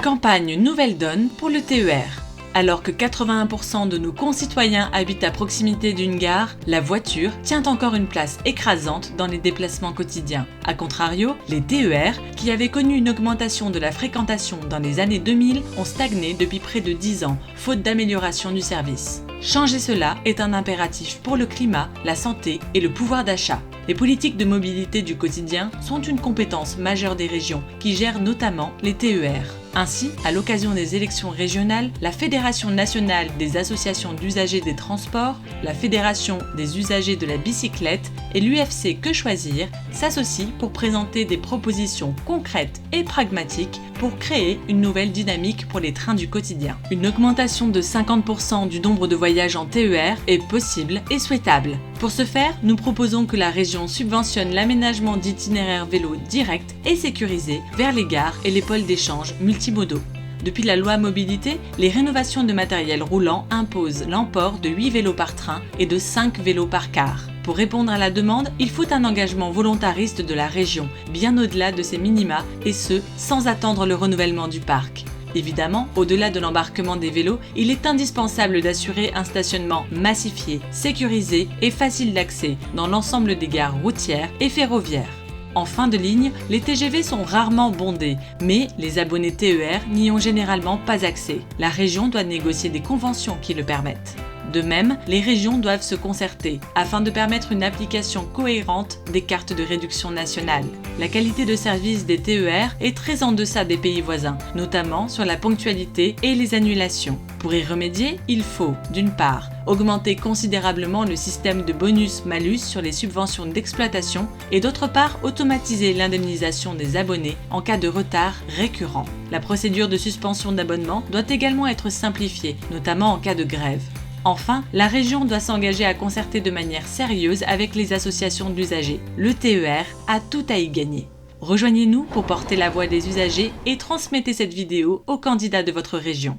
campagne nouvelle donne pour le TER. Alors que 81% de nos concitoyens habitent à proximité d'une gare, la voiture tient encore une place écrasante dans les déplacements quotidiens. A contrario, les TER, qui avaient connu une augmentation de la fréquentation dans les années 2000, ont stagné depuis près de 10 ans, faute d'amélioration du service. Changer cela est un impératif pour le climat, la santé et le pouvoir d'achat. Les politiques de mobilité du quotidien sont une compétence majeure des régions, qui gèrent notamment les TER. Ainsi, à l'occasion des élections régionales, la Fédération nationale des associations d'usagers des transports, la Fédération des usagers de la bicyclette et l'UFC Que Choisir s'associent pour présenter des propositions concrètes et pragmatiques pour créer une nouvelle dynamique pour les trains du quotidien. Une augmentation de 50% du nombre de voyages en TER est possible et souhaitable. Pour ce faire, nous proposons que la région subventionne l'aménagement d'itinéraires vélos directs et sécurisés vers les gares et les pôles d'échange multimodaux. Depuis la loi mobilité, les rénovations de matériel roulant imposent l'emport de 8 vélos par train et de 5 vélos par car. Pour répondre à la demande, il faut un engagement volontariste de la région, bien au-delà de ces minima, et ce, sans attendre le renouvellement du parc. Évidemment, au-delà de l'embarquement des vélos, il est indispensable d'assurer un stationnement massifié, sécurisé et facile d'accès dans l'ensemble des gares routières et ferroviaires. En fin de ligne, les TGV sont rarement bondés, mais les abonnés TER n'y ont généralement pas accès. La région doit négocier des conventions qui le permettent. De même, les régions doivent se concerter afin de permettre une application cohérente des cartes de réduction nationales. La qualité de service des TER est très en deçà des pays voisins, notamment sur la ponctualité et les annulations. Pour y remédier, il faut, d'une part, augmenter considérablement le système de bonus-malus sur les subventions d'exploitation et d'autre part, automatiser l'indemnisation des abonnés en cas de retard récurrent. La procédure de suspension d'abonnement doit également être simplifiée, notamment en cas de grève. Enfin, la région doit s'engager à concerter de manière sérieuse avec les associations d'usagers. Le TER a tout à y gagner. Rejoignez-nous pour porter la voix des usagers et transmettez cette vidéo aux candidats de votre région.